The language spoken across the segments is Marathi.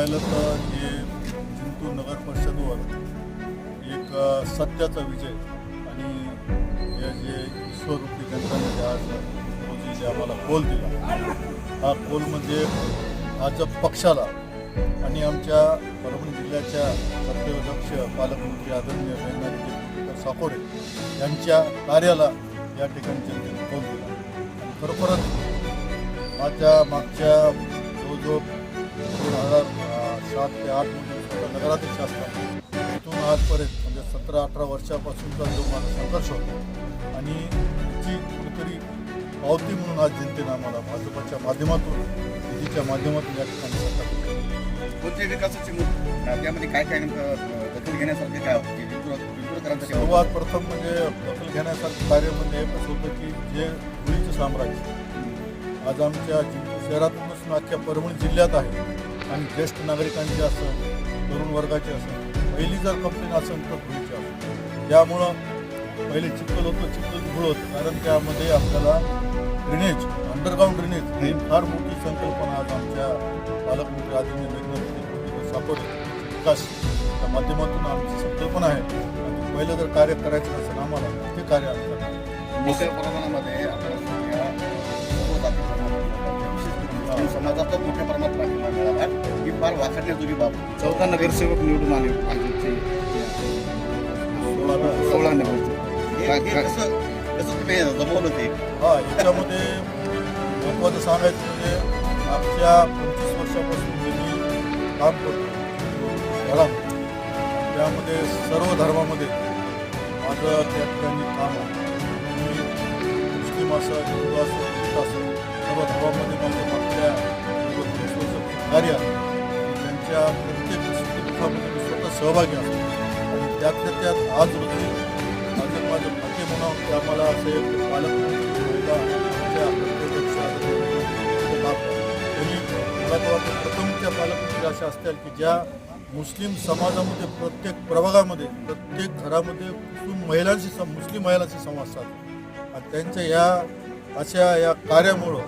पाहिलं तर हे जिंतूर नगर परिषदवर एक सत्याचा विजय आणि हे जे ईश्वररूपी जनताने जे आज रोजी जे आम्हाला कोल दिला, हा कोल म्हणजे भाजप पक्षाला आणि आमच्या परभणी जिल्ह्याच्या कर्तव्यदक्ष पालकमंत्री आदरणीय वैद्यनाथ साकोरे यांच्या कार्याला या ठिकाणी जनतेने कोल दिला. आणि खरोखरच माझ्या मागच्या जवळजवळ 2007 ते 8 मध्ये नगराध्यक्ष असताना तिथून आजपर्यंत म्हणजे 17-18 वर्षापासूनचा जो माझा संघर्ष होता आणि जी कुठेतरी पावती म्हणून आज जनतेनं आम्हाला भाजपच्या माध्यमातून निधीच्या माध्यमातून या ठिकाणी सत्ता दिली. कोणत्या विकासाची मुद्दे त्यामध्ये काय काय दखल घेण्यासारखे काय होते? सर्वात प्रथम म्हणजे दखल घेण्यासारखं कार्य म्हणजे एकच होतं की जे धुळीचं साम्राज्य आज आमच्या जिंतूर शहरातून नसून आजच्या परभणी जिल्ह्यात आहे आणि ज्येष्ठ नागरिकांची असेल, तरुण वर्गाची असेल, पहिली जर कंप्लेंट असेल तर धुळीची असेल. त्यामुळं पहिले चिखल होतं, चिखल धूळ होतं, कारण त्यामध्ये आपल्याला ड्रेनेज, अंडरग्राऊंड ड्रेनेज ही फार मोठी संकल्पना आज आमच्या पालकमंत्री आदरणीय वैद्यनाथ साकोरे विकासच्या माध्यमातून आमची संकल्पना आहे. आणि पहिलं जर कार्य करायचं असेल आम्हाला ते कार्य आम्हाला मोठ्या प्रमाणामध्ये आपण समाजात मोठ्या प्रमाणात पाठिंबा मिळाला ही फार वाखाणण्याजोगी बाब. 14 नगरसेवक निवडून आले भाजपचे 16 नगरसेवक कसं तुम्ही जमवलं ते? याच्यामध्ये महत्त्वाचं सांगायचं म्हणजे मागच्या 25 वर्षापासून जे मी काम करतो शहरामध्ये, त्यामध्ये सर्व धर्मामध्ये माझं त्या ठिकाणी काम आहे. मुस्लिम असं, हिंदू असं, ख्रिस्त असं सर्व धर्मामध्ये माझं मागच्या 20 वर्ष कार्य आहे. त्यांच्या प्रत्येक सुखदुःखामध्ये मी स्वतः सहभागी असतो आणि त्यातल्या त्यात आज रोजी माझं भाग्य म्हणावं की आम्हाला असे पालकमंत्री महिला आमच्या प्रत्येक लाभ त्यांनी मला तर वाटतं प्रथमच्या पालकमंत्री अशा असतील की ज्या मुस्लिम समाजामध्ये प्रत्येक प्रभागामध्ये प्रत्येक घरामध्ये मुस्लिम महिलांशी संवाद साधतो आणि त्यांच्या या कार्यामुळं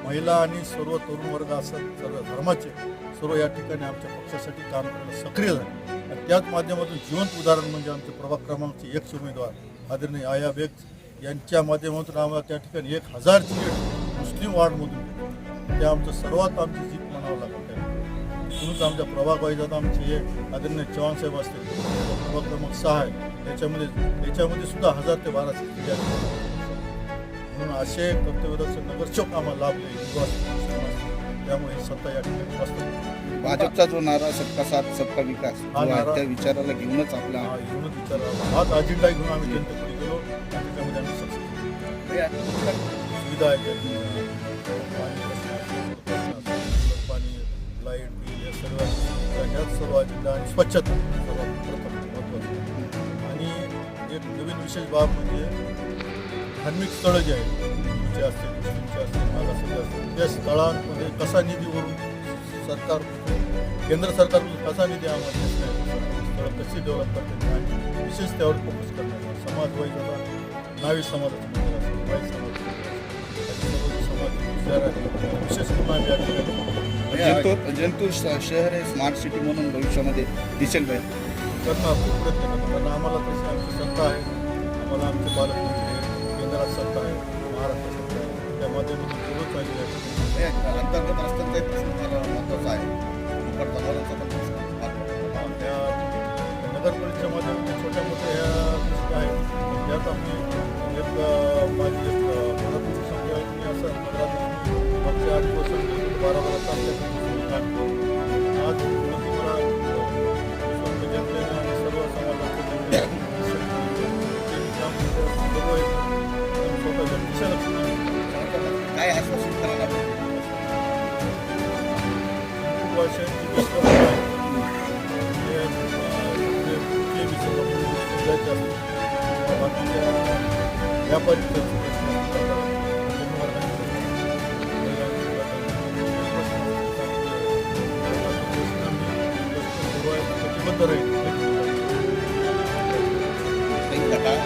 महिला आणि सर्व तरुण वर्ग असतात, सर्व धर्माचे सर्व या ठिकाणी आमच्या पक्षासाठी काम करायला सक्रिय झाले. आणि त्याच माध्यमातून जिवंत उदाहरण म्हणजे आमचे प्रभाग क्रमांकचे 1 उमेदवार आदरणीय आया बेग यांच्या माध्यमातून आम्हाला त्या ठिकाणी 1000 सीट मुस्लिम वार्डमधून ते आमचं सर्वात आमची जीत म्हणावं लागतं. तिथूनच आमच्या प्रभाग वाईज आता आमचे हे आदरणीय चव्हाणसाहेब असतील, प्रभाग क्रमांक 6 आहे, त्याच्यामध्ये सुद्धा 1000 ते 1200 सीट आहेत. म्हणून असे कर्तव्यदक्ष नगरसेवक आम्हाला लाभले. त्यामुळे ही सत्ता या ठिकाणी वास्तव भाजपचा जो नारा सबका साथ सबका विकास त्या विचाराला घेऊनच आपला घेऊनच विचार हाच अजेंडा घेऊन आम्ही जनतेपुढे गेलो आणि त्याच्यामध्ये आम्ही सक्सेस सुविधा आहे. पाणी, लाईट, बिल या सर्व अजेंडा आणि स्वच्छता सर्वात प्रथम महत्त्वाचं. आणि एक नवीन विशेष बाब म्हणजे धार्मिक स्थळं जी आहेत, हिंदूचे असतील, मुस्लिमचे असतील, मागासवर्गीय असतील, त्या स्थळांमध्ये कसा निधीवरून सरकार, केंद्र सरकारकडून कसा निधी आम्हाला स्थळं कशी डेव्हलप करते आणि विशेष त्यावर फोकस करण्याचा समाज वाईज आता नावी समाजाचं मंदिर असेल, वाईज समाज विशेष करून आम्ही या ठिकाणी जिंतूर शहर हे स्मार्ट सिटी म्हणून भविष्यामध्ये दिसेल पाहिजे करणार खूप प्रयत्न करतो. कारण आम्हाला तशी आमची सत्ता आहे, आम्हाला आमचे पालकमंत्री केंद्रात सत्ता आहे, महाराष्ट्र सत्ता आहे, त्या माध्यमातून सुरू चालली आहे. अंतर्गत रस्त्यांचा महत्त्वाचा आहे. त्या नगरपालिकेच्या माध्यमातून छोट्या मोठ्या ह्या गोष्टी आहेत. त्यात आम्ही माझी एक मदतीची संख्या मी असं नगरात मागच्या 8 वर्षांपूर्वी 12 काम केलं. आज तुम्हाला जनतेने आणि सर्व समाजाचे काय आश्वासन करायला व्यापारी प्रतिबद्ध राहील.